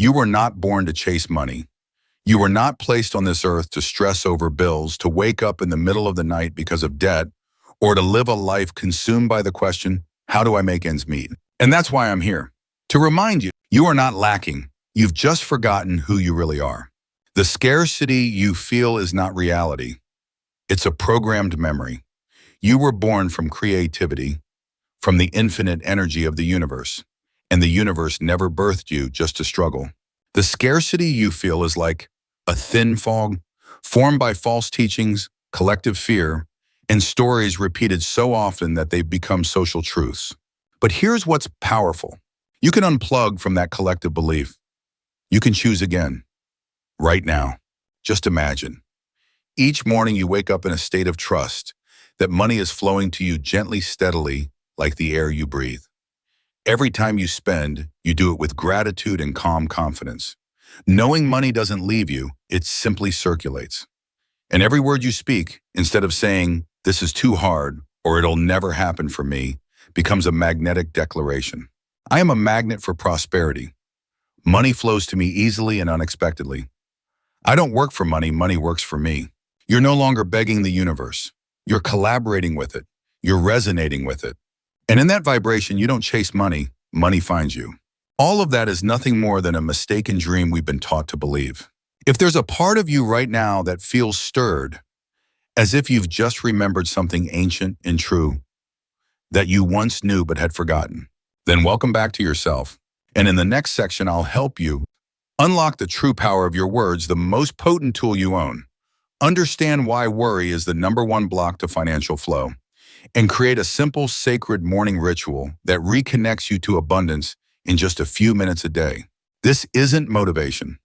You were not born to chase money. You were not placed on this earth to stress over bills, to wake up in the middle of the night because of debt, or to live a life consumed by the question, how do I make ends meet? And that's why I'm here. To remind you, you are not lacking. You've just forgotten who you really are. The scarcity you feel is not reality. It's a programmed memory. You were born from creativity, from the infinite energy of the universe, and the universe never birthed you just to struggle. The scarcity you feel is like a thin fog formed by false teachings, collective fear, and stories repeated so often that they've become social truths. But here's what's powerful. You can unplug from that collective belief. You can choose again, right now. Just imagine. Each morning you wake up in a state of trust that money is flowing to you gently, steadily, like the air you breathe. Every time you spend, you do it with gratitude and calm confidence. Knowing money doesn't leave you, it simply circulates. And every word you speak, instead of saying, this is too hard, or it'll never happen for me, becomes a magnetic declaration. I am a magnet for prosperity. Money flows to me easily and unexpectedly. I don't work for money, money works for me. You're no longer begging the universe. You're collaborating with it. You're resonating with it. And in that vibration, you don't chase money, money finds you. All of that is nothing more than a mistaken dream we've been taught to believe. If there's a part of you right now that feels stirred, as if you've just remembered something ancient and true that you once knew but had forgotten, then welcome back to yourself. And in the next section, I'll help you unlock the true power of your words, the most potent tool you own. Understand why worry is the #1 block to financial flow, and create a simple, sacred morning ritual that reconnects you to abundance in just a few minutes a day. This isn't motivation.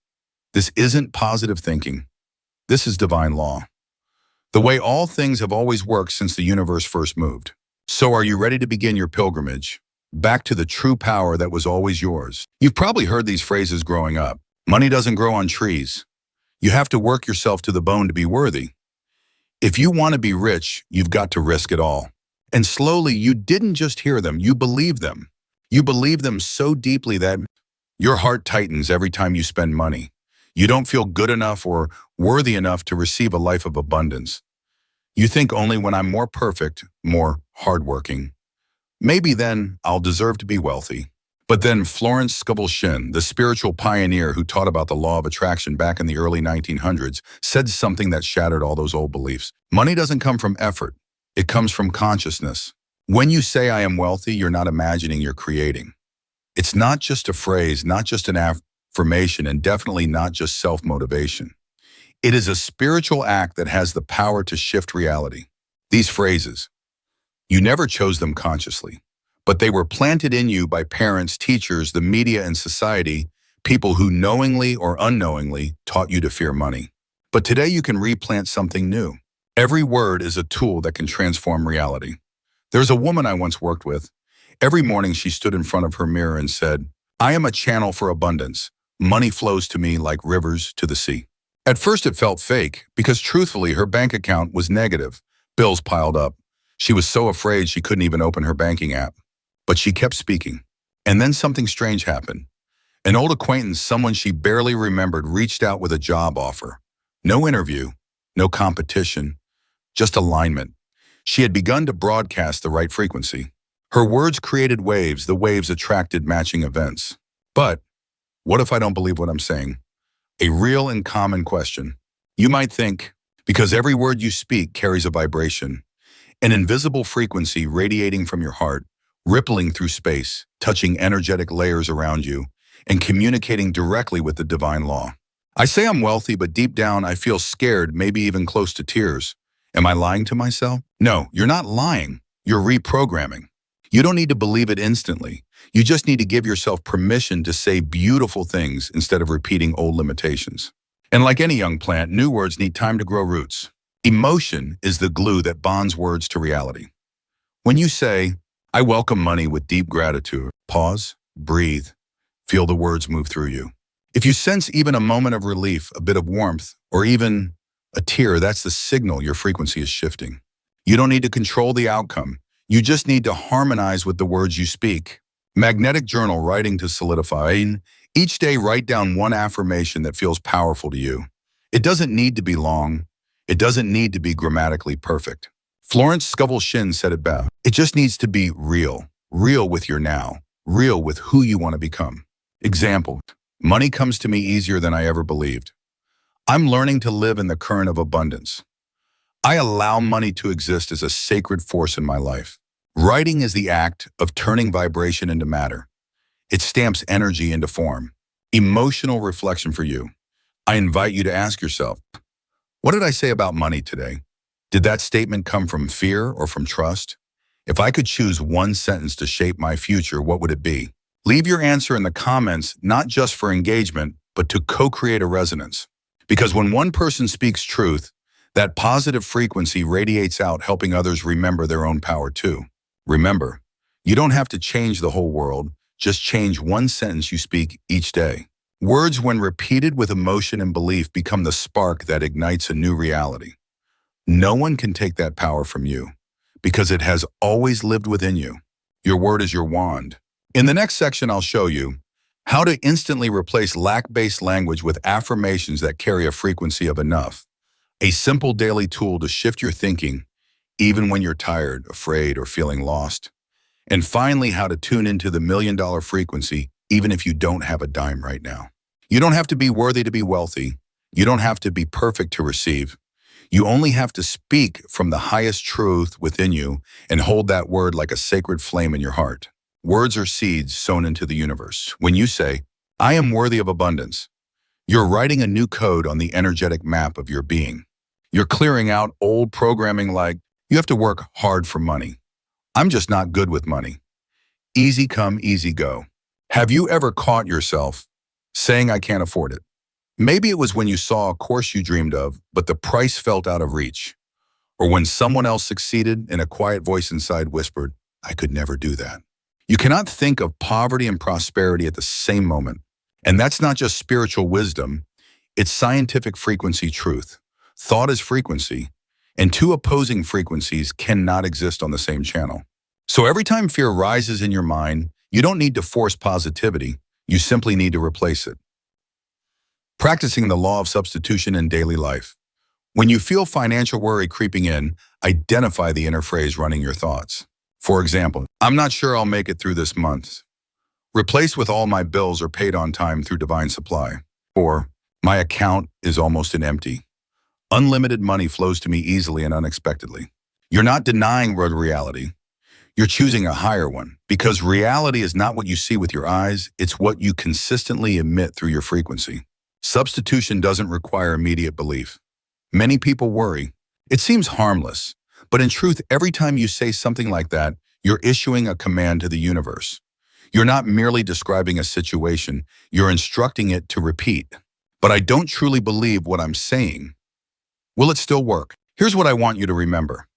This isn't positive thinking. This is divine law. The way all things have always worked since the universe first moved. So are you ready to begin your pilgrimage back to the true power that was always yours? You've probably heard these phrases growing up. Money doesn't grow on trees. You have to work yourself to the bone to be worthy. If you want to be rich, you've got to risk it all. And slowly, you didn't just hear them, you believe them. You believe them so deeply that your heart tightens every time you spend money. You don't feel good enough or worthy enough to receive a life of abundance. You think only when I'm more perfect, more hardworking, maybe then I'll deserve to be wealthy. But then Florence Scovel Shinn, the spiritual pioneer who taught about the law of attraction back in the early 1900s, said something that shattered all those old beliefs. Money doesn't come from effort. It comes from consciousness. When you say I am wealthy, you're not imagining, you're creating. It's not just a phrase, not just an affirmation, and definitely not just self-motivation. It is a spiritual act that has the power to shift reality. These phrases, you never chose them consciously, but they were planted in you by parents, teachers, the media, and society, people who knowingly or unknowingly taught you to fear money. But today you can replant something new. Every word is a tool that can transform reality. There's a woman I once worked with. Every morning she stood in front of her mirror and said, I am a channel for abundance. Money flows to me like rivers to the sea. At first it felt fake because truthfully her bank account was negative. Bills piled up. She was so afraid she couldn't even open her banking app. But she kept speaking. And then something strange happened. An old acquaintance, someone she barely remembered, reached out with a job offer. No interview, no competition, just alignment. She had begun to broadcast the right frequency. Her words created waves, the waves attracted matching events. But what if I don't believe what I'm saying? A real and common question. You might think, because every word you speak carries a vibration, an invisible frequency radiating from your heart, rippling through space, touching energetic layers around you, and communicating directly with the divine law. I say I'm wealthy, but deep down I feel scared, maybe even close to tears. Am I lying to myself? No, you're not lying. You're reprogramming. You don't need to believe it instantly. You just need to give yourself permission to say beautiful things instead of repeating old limitations. And like any young plant, new words need time to grow roots. Emotion is the glue that bonds words to reality. When you say, I welcome money with deep gratitude, pause, breathe, feel the words move through you. If you sense even a moment of relief, a bit of warmth, or even a tear, that's the signal your frequency is shifting. You don't need to control the outcome. You just need to harmonize with the words you speak. Magnetic journal writing to solidify Each day, write down one affirmation that feels powerful to you. It doesn't need to be long. It doesn't need to be grammatically perfect. Florence Scovel Shinn said it best. It just needs to be real. Real with your now. Real with who you want to become. Example, money comes to me easier than I ever believed. I'm learning to live in the current of abundance. I allow money to exist as a sacred force in my life. Writing is the act of turning vibration into matter. It stamps energy into form. Emotional reflection for you. I invite you to ask yourself, what did I say about money today? Did that statement come from fear or from trust? If I could choose one sentence to shape my future, what would it be? Leave your answer in the comments, not just for engagement, but to co-create a resonance. Because when one person speaks truth, that positive frequency radiates out, helping others remember their own power too. Remember, you don't have to change the whole world, just change one sentence you speak each day. Words, when repeated with emotion and belief, become the spark that ignites a new reality. No one can take that power from you, because it has always lived within you. Your word is your wand. In the next section, I'll show you how to instantly replace lack-based language with affirmations that carry a frequency of enough. A simple daily tool to shift your thinking, even when you're tired, afraid, or feeling lost. And finally, how to tune into the $1,000,000 frequency, even if you don't have a dime right now. You don't have to be worthy to be wealthy. You don't have to be perfect to receive. You only have to speak from the highest truth within you and hold that word like a sacred flame in your heart. Words are seeds sown into the universe. When you say, I am worthy of abundance, you're writing a new code on the energetic map of your being. You're clearing out old programming like, you have to work hard for money. I'm just not good with money. Easy come, easy go. Have you ever caught yourself saying, I can't afford it? Maybe it was when you saw a course you dreamed of, but the price felt out of reach. Or when someone else succeeded and a quiet voice inside whispered, I could never do that. You cannot think of poverty and prosperity at the same moment. And that's not just spiritual wisdom, it's scientific frequency truth. Thought is frequency, and two opposing frequencies cannot exist on the same channel. So every time fear rises in your mind, you don't need to force positivity, you simply need to replace it. Practicing the law of substitution in daily life. When you feel financial worry creeping in, identify the inner phrase running your thoughts. For example, I'm not sure I'll make it through this month. Replace with all my bills are paid on time through divine supply. Or, my account is almost empty. Unlimited money flows to me easily and unexpectedly. You're not denying reality. You're choosing a higher one, because reality is not what you see with your eyes, it's what you consistently emit through your frequency. Substitution doesn't require immediate belief. Many people worry. It seems harmless, but in truth, every time you say something like that, you're issuing a command to the universe. You're not merely describing a situation, you're instructing it to repeat. But I don't truly believe what I'm saying. Will it still work? Here's what I want you to remember.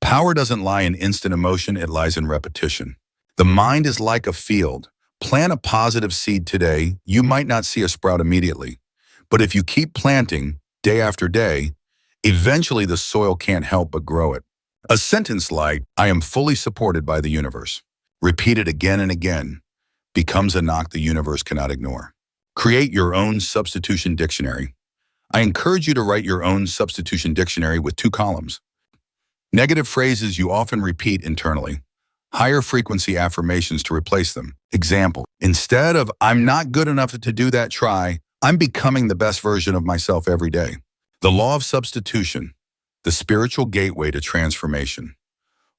Power doesn't lie in instant emotion, it lies in repetition. The mind is like a field. Plant a positive seed today, you might not see a sprout immediately. But if you keep planting, day after day, eventually the soil can't help but grow it. A sentence like, I am fully supported by the universe, repeated again and again, becomes a knock the universe cannot ignore. Create your own substitution dictionary. I encourage you to write your own substitution dictionary with 2 columns. Negative phrases you often repeat internally. Higher frequency affirmations to replace them. Example, instead of I'm not good enough to do that, try, I'm becoming the best version of myself every day. The law of substitution, the spiritual gateway to transformation.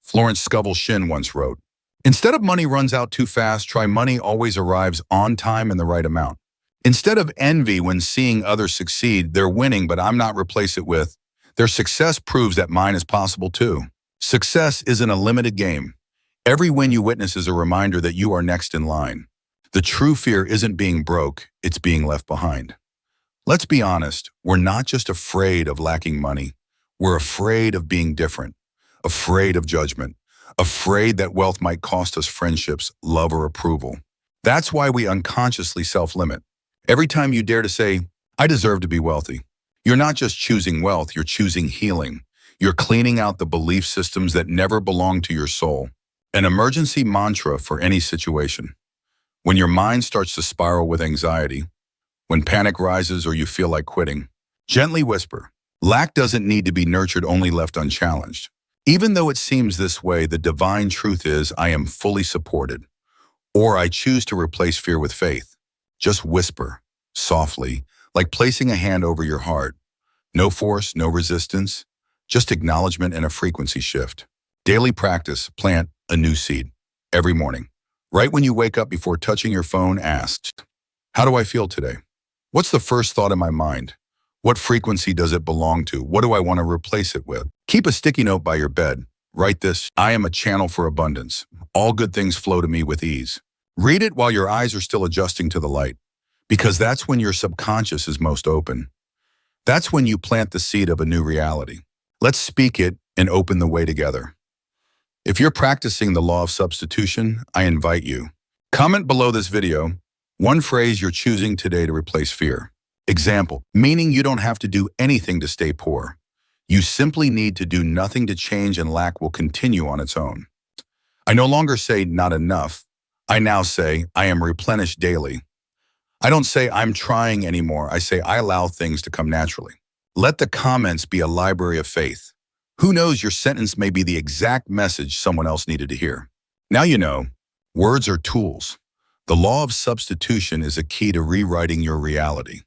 Florence Scovel Shin once wrote, instead of money runs out too fast, try money always arrives on time in the right amount. Instead of envy when seeing others succeed, they're winning, but I'm not, replace it with, their success proves that mine is possible too. Success isn't a limited game. Every win you witness is a reminder that you are next in line. The true fear isn't being broke, it's being left behind. Let's be honest, we're not just afraid of lacking money. We're afraid of being different, afraid of judgment, afraid that wealth might cost us friendships, love, or approval. That's why we unconsciously self-limit. Every time you dare to say, I deserve to be wealthy, you're not just choosing wealth, you're choosing healing. You're cleaning out the belief systems that never belong to your soul. An emergency mantra for any situation. When your mind starts to spiral with anxiety, when panic rises or you feel like quitting, gently whisper, lack doesn't need to be nurtured, only left unchallenged. Even though it seems this way, the divine truth is I am fully supported, or I choose to replace fear with faith. Just whisper, softly, like placing a hand over your heart. No force, no resistance, just acknowledgement and a frequency shift. Daily practice, plant a new seed. Every morning, right when you wake up before touching your phone, ask, how do I feel today? What's the first thought in my mind? What frequency does it belong to? What do I want to replace it with? Keep a sticky note by your bed. Write this, I am a channel for abundance. All good things flow to me with ease. Read it while your eyes are still adjusting to the light, because that's when your subconscious is most open. That's when you plant the seed of a new reality. Let's speak it and open the way together. If you're practicing the law of substitution, I invite you. Comment below this video one phrase you're choosing today to replace fear. Example, meaning you don't have to do anything to stay poor. You simply need to do nothing to change and lack will continue on its own. I no longer say not enough. I now say I am replenished daily. I don't say I'm trying anymore. I say I allow things to come naturally. Let the comments be a library of faith. Who knows, your sentence may be the exact message someone else needed to hear. Now you know, words are tools. The law of substitution is a key to rewriting your reality.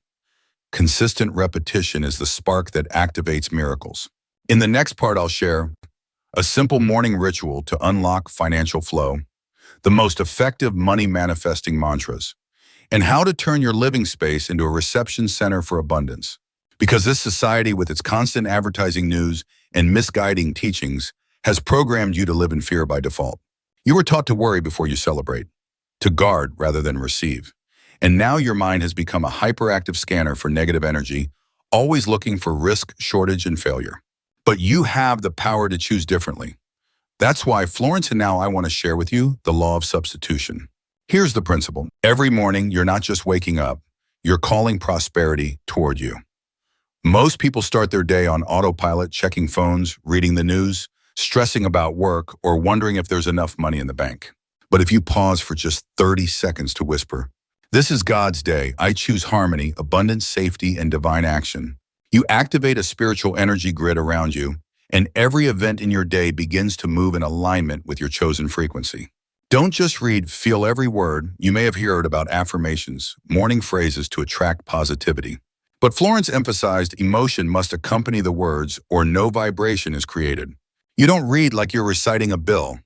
Consistent repetition is the spark that activates miracles. In the next part, I'll share a simple morning ritual to unlock financial flow, the most effective money manifesting mantras, and how to turn your living space into a reception center for abundance. Because this society, with its constant advertising news and misguiding teachings, has programmed you to live in fear by default. You were taught to worry before you celebrate, to guard rather than receive. And now your mind has become a hyperactive scanner for negative energy, always looking for risk, shortage, and failure. But you have the power to choose differently. That's why Florence and now I want to share with you the law of substitution. Here's the principle. Every morning, you're not just waking up, you're calling prosperity toward you. Most people start their day on autopilot, checking phones, reading the news, stressing about work, or wondering if there's enough money in the bank. But if you pause for just 30 seconds to whisper, this is God's day. I choose harmony, abundance, safety, and divine action. You activate a spiritual energy grid around you, and every event in your day begins to move in alignment with your chosen frequency. Don't just read, feel every word. You may have heard about affirmations, morning phrases to attract positivity. But Florence emphasized emotion must accompany the words or no vibration is created. You don't read like you're reciting a bill.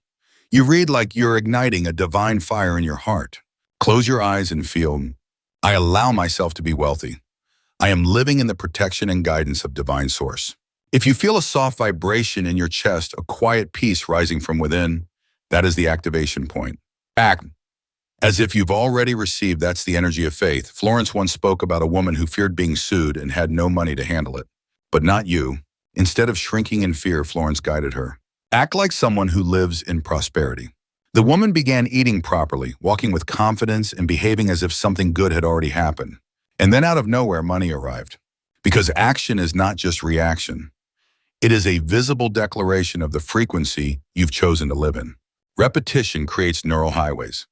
You read like you're igniting a divine fire in your heart. Close your eyes and feel, I allow myself to be wealthy. I am living in the protection and guidance of divine source. If you feel a soft vibration in your chest, a quiet peace rising from within, that is the activation point. Act as if you've already received. That's the energy of faith. Florence once spoke about a woman who feared being sued and had no money to handle it. But not you. Instead of shrinking in fear, Florence guided her. Act like someone who lives in prosperity. The woman began eating properly, walking with confidence and behaving as if something good had already happened. And then out of nowhere, money arrived. Because action is not just reaction. It is a visible declaration of the frequency you've chosen to live in. Repetition creates neural highways.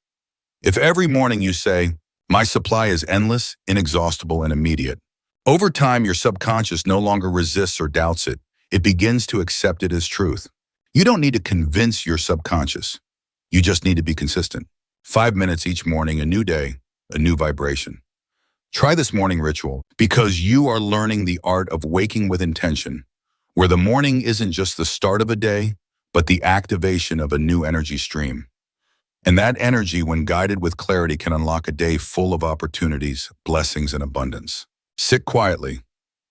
If every morning you say, my supply is endless, inexhaustible, and immediate, over time your subconscious no longer resists or doubts it. It begins to accept it as truth. You don't need to convince your subconscious. You just need to be consistent. 5 minutes each morning, a new day, a new vibration. Try this morning ritual because you are learning the art of waking with intention, where the morning isn't just the start of a day, but the activation of a new energy stream. And that energy, when guided with clarity, can unlock a day full of opportunities, blessings, and abundance. Sit quietly.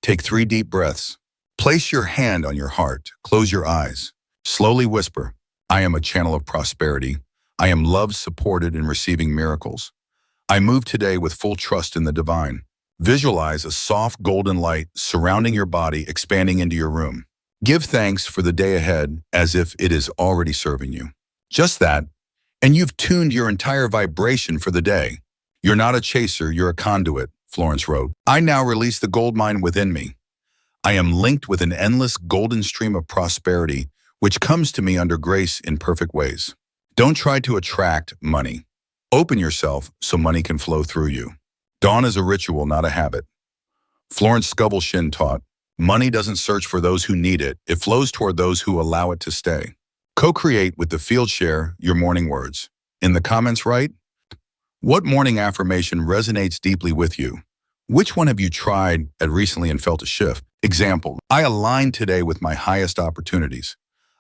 Take 3 deep breaths. Place your hand on your heart. Close your eyes. Slowly whisper, I am a channel of prosperity. I am loved, supported, and receiving miracles. I move today with full trust in the divine. Visualize a soft golden light surrounding your body, expanding into your room. Give thanks for the day ahead as if it is already serving you. Just that, and you've tuned your entire vibration for the day. You're not a chaser, you're a conduit, Florence wrote. I now release the gold mine within me. I am linked with an endless golden stream of prosperity, which comes to me under grace in perfect ways. Don't try to attract money. Open yourself so money can flow through you. Dawn is a ritual, not a habit. Florence Scovel Shin taught, money doesn't search for those who need it, it flows toward those who allow it to stay. Co-create with the field share your morning words. In the comments, write, what morning affirmation resonates deeply with you? Which one have you tried at recently and felt a shift? Example, I align today with my highest opportunities.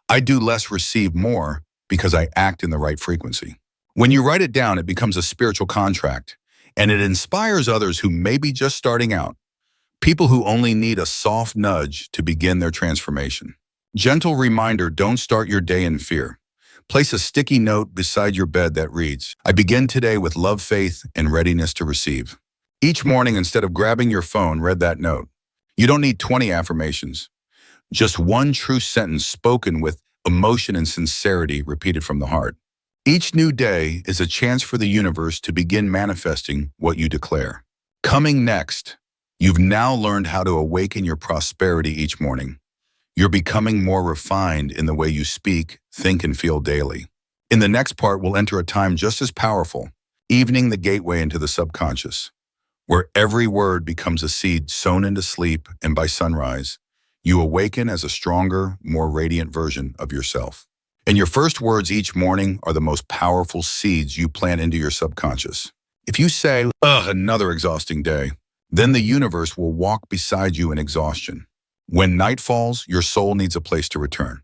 I do less, receive more because I act in the right frequency. When you write it down, it becomes a spiritual contract, and it inspires others who may be just starting out, people who only need a soft nudge to begin their transformation. Gentle reminder, don't start your day in fear. Place a sticky note beside your bed that reads, I begin today with love, faith, and readiness to receive. Each morning, instead of grabbing your phone, read that note. You don't need 20 affirmations. Just one true sentence spoken with emotion and sincerity repeated from the heart. Each new day is a chance for the universe to begin manifesting what you declare. Coming next, you've now learned how to awaken your prosperity each morning. You're becoming more refined in the way you speak, think, and feel daily. In the next part, we'll enter a time just as powerful, evening the gateway into the subconscious, where every word becomes a seed sown into sleep, and by sunrise, you awaken as a stronger, more radiant version of yourself. And your first words each morning are the most powerful seeds you plant into your subconscious. If you say, ugh, another exhausting day, then the universe will walk beside you in exhaustion. When night falls, your soul needs a place to return.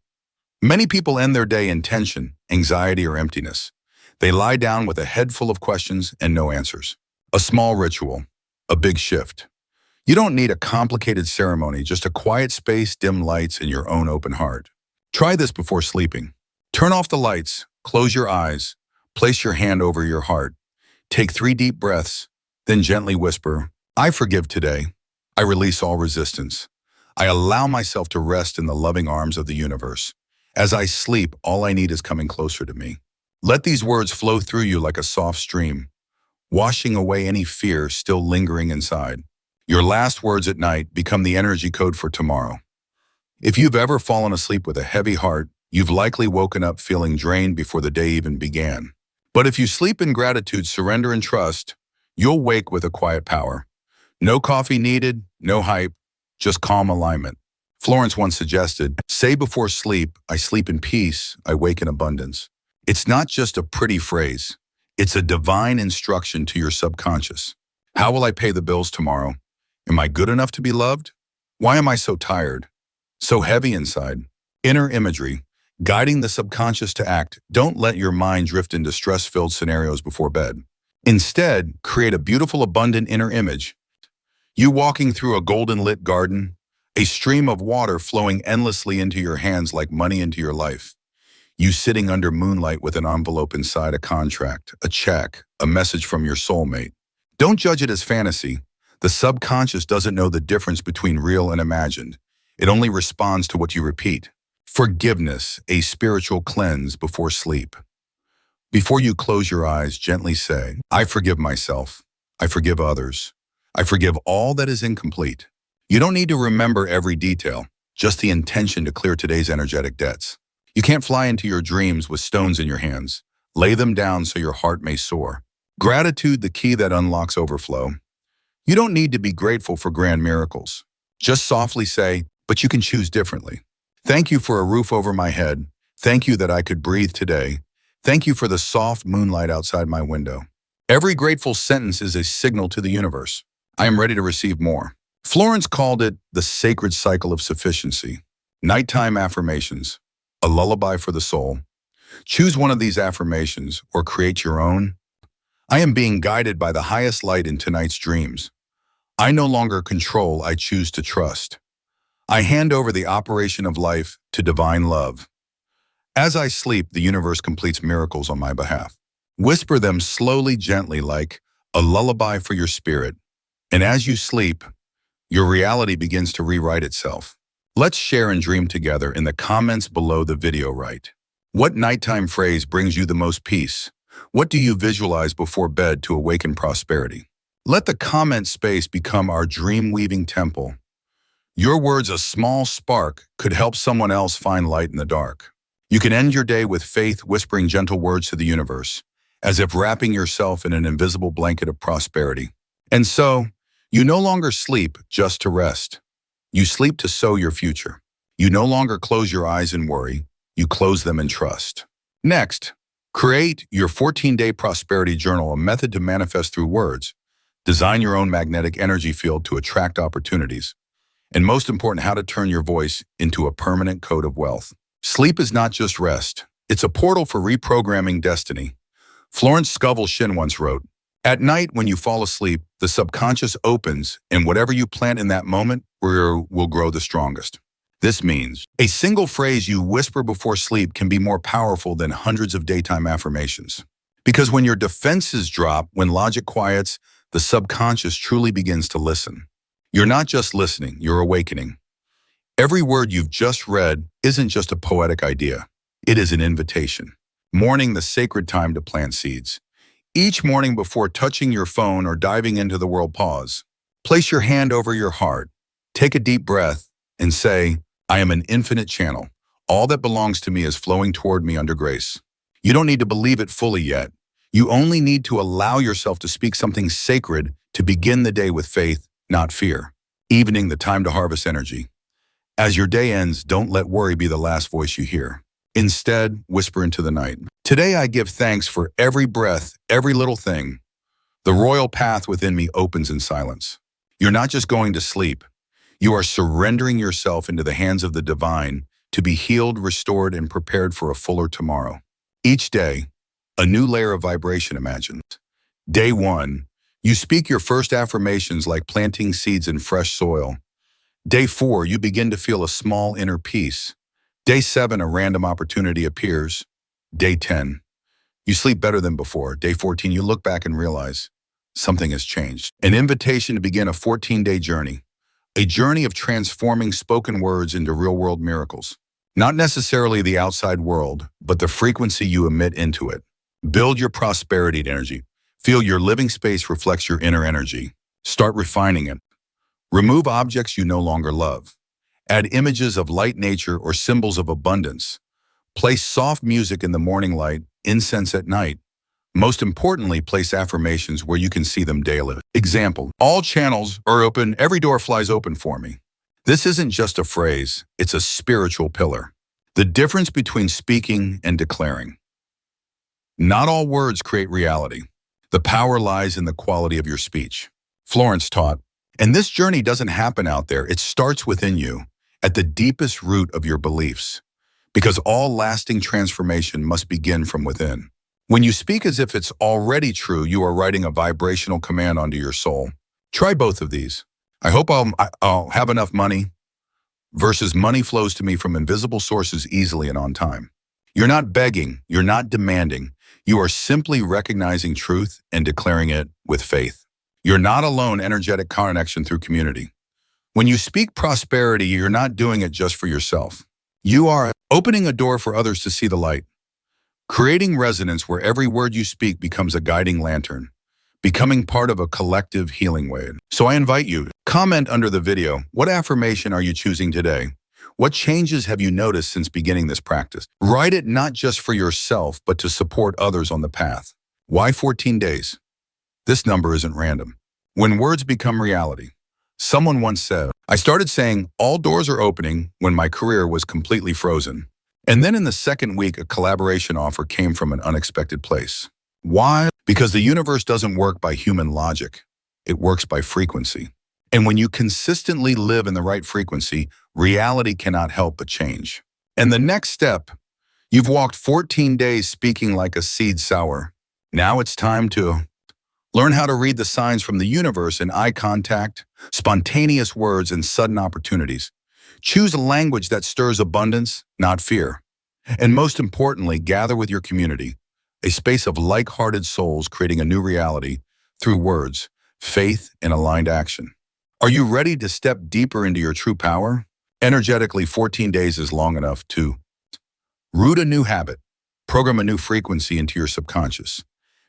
Many people end their day in tension, anxiety, or emptiness. They lie down with a head full of questions and no answers. A small ritual, a big shift. You don't need a complicated ceremony, just a quiet space, dim lights, and your own open heart. Try this before sleeping. Turn off the lights, close your eyes, place your hand over your heart. Take 3 deep breaths, then gently whisper, I forgive today. I release all resistance. I allow myself to rest in the loving arms of the universe. As I sleep, all I need is coming closer to me. Let these words flow through you like a soft stream, washing away any fear still lingering inside. Your last words at night become the energy code for tomorrow. If you've ever fallen asleep with a heavy heart, you've likely woken up feeling drained before the day even began. But if you sleep in gratitude, surrender, and trust, you'll wake with a quiet power. No coffee needed, no hype, just calm alignment. Florence once suggested, say before sleep, I sleep in peace, I wake in abundance. It's not just a pretty phrase. It's a divine instruction to your subconscious. How will I pay the bills tomorrow? Am I good enough to be loved? Why am I so tired? So heavy inside? Inner imagery, guiding the subconscious to act. Don't let your mind drift into stress-filled scenarios before bed. Instead, create a beautiful, abundant inner image. You walking through a golden lit garden, a stream of water flowing endlessly into your hands like money into your life. You sitting under moonlight with an envelope inside, a contract, a check, a message from your soulmate. Don't judge it as fantasy. The subconscious doesn't know the difference between real and imagined. It only responds to what you repeat. Forgiveness, a spiritual cleanse before sleep. Before you close your eyes, gently say, I forgive myself. I forgive others. I forgive all that is incomplete. You don't need to remember every detail, just the intention to clear today's energetic debts. You can't fly into your dreams with stones in your hands. Lay them down so your heart may soar. Gratitude, the key that unlocks overflow. You don't need to be grateful for grand miracles. Just softly say, but you can choose differently. Thank you for a roof over my head. Thank you that I could breathe today. Thank you for the soft moonlight outside my window. Every grateful sentence is a signal to the universe. I am ready to receive more. Florence called it the sacred cycle of sufficiency. Nighttime affirmations, a lullaby for the soul. Choose one of these affirmations or create your own. I am being guided by the highest light in tonight's dreams. I no longer control, I choose to trust. I hand over the operation of life to divine love. As I sleep, the universe completes miracles on my behalf. Whisper them slowly, gently, like a lullaby for your spirit. And as you sleep, your reality begins to rewrite itself. Let's share and dream together. In the comments below the video, write, what nighttime phrase brings you the most peace? What do you visualize before bed to awaken prosperity? Let the comment space become our dream-weaving temple. Your words, a small spark, could help someone else find light in the dark. You can end your day with faith, whispering gentle words to the universe. as if wrapping yourself in an invisible blanket of prosperity. And so, you no longer sleep just to rest. You sleep to sow your future. You no longer close your eyes and worry. You close them in trust. Next, create your 14-day prosperity journal, a method to manifest through words. Design your own magnetic energy field to attract opportunities. And most important, how to turn your voice into a permanent code of wealth. Sleep is not just rest. It's a portal for reprogramming destiny. Florence Scovel Shin once wrote, "At night when you fall asleep, the subconscious opens, and whatever you plant in that moment will grow the strongest." This means a single phrase you whisper before sleep can be more powerful than hundreds of daytime affirmations. Because when your defenses drop, when logic quiets, the subconscious truly begins to listen. You're not just listening, you're awakening. Every word you've just read isn't just a poetic idea. It is an invitation. Morning, the sacred time to plant seeds. Each morning before touching your phone or diving into the world, pause. Place your hand over your heart. Take a deep breath and say, "I am an infinite channel. All that belongs to me is flowing toward me under grace." You don't need to believe it fully yet. You only need to allow yourself to speak something sacred to begin the day with faith, not fear. Evening, the time to harvest energy. As your day ends, don't let worry be the last voice you hear. Instead, whisper into the night. "Today I give thanks for every breath, every little thing. The royal path within me opens in silence." You're not just going to sleep. You are surrendering yourself into the hands of the divine to be healed, restored, and prepared for a fuller tomorrow. Each day, a new layer of vibration imagined. Day 1, you speak your first affirmations like planting seeds in fresh soil. Day 4, you begin to feel a small inner peace. Day 7, a random opportunity appears. Day 10, you sleep better than before. Day 14, you look back and realize something has changed. An invitation to begin a 14-day journey. A journey of transforming spoken words into real-world miracles. Not necessarily the outside world, but the frequency you emit into it. Build your prosperity energy. Feel your living space reflects your inner energy. Start refining it. Remove objects you no longer love. Add images of light nature or symbols of abundance. Place soft music in the morning light, incense at night. Most importantly, place affirmations where you can see them daily. Example, "All channels are open, every door flies open for me." This isn't just a phrase, it's a spiritual pillar. The difference between speaking and declaring. Not all words create reality. The power lies in the quality of your speech. Florence taught, and this journey doesn't happen out there, it starts within you, at the deepest root of your beliefs. Because all lasting transformation must begin from within. When you speak as if it's already true, you are writing a vibrational command onto your soul. Try both of these. "I hope I'll have enough money," versus "money flows to me from invisible sources easily and on time." You're not begging, you're not demanding. You are simply recognizing truth and declaring it with faith. You're not alone. Energetic connection through community. When you speak prosperity, you're not doing it just for yourself. You are opening a door for others to see the light. Creating resonance where every word you speak becomes a guiding lantern, becoming part of a collective healing wave. So I invite you, comment under the video, what affirmation are you choosing today? What changes have you noticed since beginning this practice? Write it not just for yourself, but to support others on the path. Why 14 days? This number isn't random. When words become reality. Someone once said, "I started saying all doors are opening when my career was completely frozen. And then in the second week, a collaboration offer came from an unexpected place." Why? Because the universe doesn't work by human logic. It works by frequency. And when you consistently live in the right frequency, reality cannot help but change. And the next step, you've walked 14 days speaking like a seed sower. Now it's time to learn how to read the signs from the universe in eye contact, spontaneous words, and sudden opportunities. Choose a language that stirs abundance, not fear. And most importantly, gather with your community, a space of like-hearted souls creating a new reality through words, faith, and aligned action. Are you ready to step deeper into your true power? Energetically, 14 days is long enough to root a new habit, program a new frequency into your subconscious.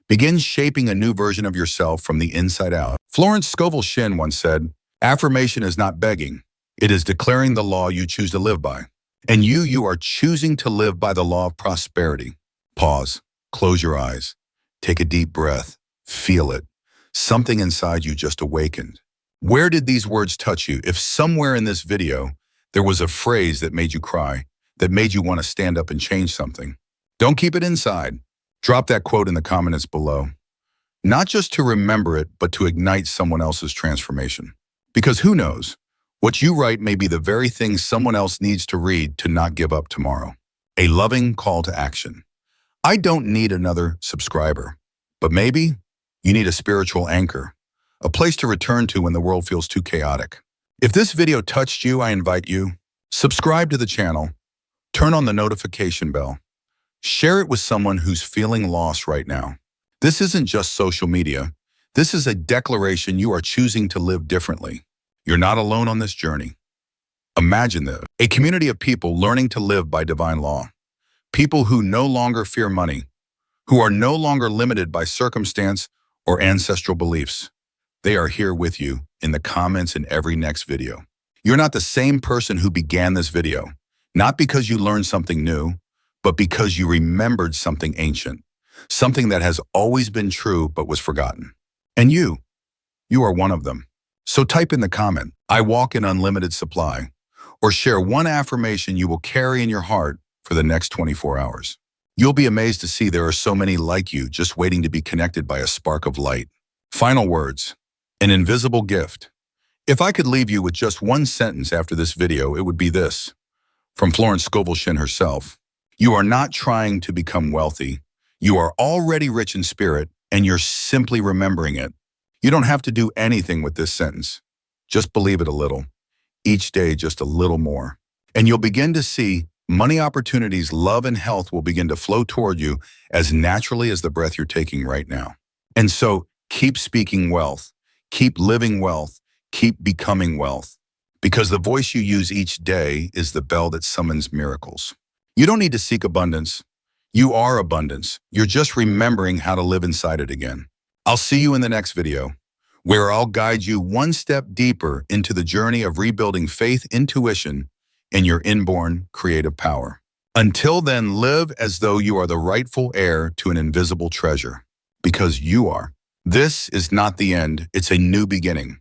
Begin shaping a new version of yourself from the inside out. Florence Scovel Shin once said, "Affirmation is not begging. It is declaring the law you choose to live by." And you are choosing to live by the law of prosperity. Pause, close your eyes, Take a deep breath. Feel it. Something inside you just awakened. Where did these words touch you? If somewhere in this video, there was a phrase that made you cry, that made you want to stand up and change something, don't keep it inside. Drop that quote in the comments below. Not just to remember it, but to ignite someone else's transformation. Because who knows, what you write may be the very thing someone else needs to read to not give up tomorrow. A loving call to action. I don't need another subscriber, but maybe you need a spiritual anchor, a place to return to when the world feels too chaotic. If this video touched you, I invite you, subscribe to the channel, turn on the notification bell, share it with someone who's feeling lost right now. This isn't just social media. This is a declaration you are choosing to live differently. You're not alone on this journey. Imagine this, a community of people learning to live by divine law. People who no longer fear money, who are no longer limited by circumstance or ancestral beliefs. They are here with you in the comments in every next video. You're not the same person who began this video, not because you learned something new, but because you remembered something ancient, something that has always been true but was forgotten. And you are one of them. So type in the comment, "I walk in unlimited supply," or share one affirmation you will carry in your heart for the next 24 hours. You'll be amazed to see there are so many like you just waiting to be connected by a spark of light. Final words, an invisible gift. If I could leave you with just one sentence after this video, it would be this. From Florence Scovel Shin herself, you are not trying to become wealthy. You are already rich in spirit, and you're simply remembering it. You don't have to do anything with this sentence. Just believe it a little. Each day, just a little more. And you'll begin to see money opportunities, love, and health will begin to flow toward you as naturally as the breath you're taking right now. And so keep speaking wealth, keep living wealth, keep becoming wealth, because the voice you use each day is the bell that summons miracles. You don't need to seek abundance. You are abundance. You're just remembering how to live inside it again. I'll see you in the next video, where I'll guide you one step deeper into the journey of rebuilding faith, intuition, and your inborn creative power. Until then, live as though you are the rightful heir to an invisible treasure, because you are. This is not the end, it's a new beginning.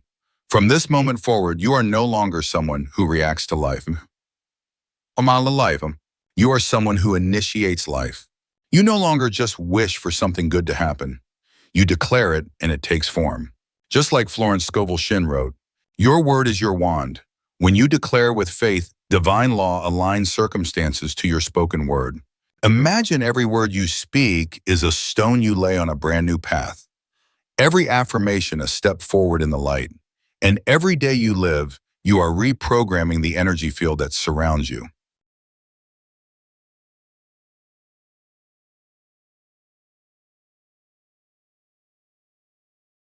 From this moment forward, you are no longer someone who reacts to life. You are someone who initiates life. You no longer just wish for something good to happen. You declare it and it takes form. Just like Florence Scovel Shin wrote, your word is your wand. When you declare with faith, divine law aligns circumstances to your spoken word. Imagine every word you speak is a stone you lay on a brand new path. Every affirmation a step forward in the light. And every day you live, you are reprogramming the energy field that surrounds you.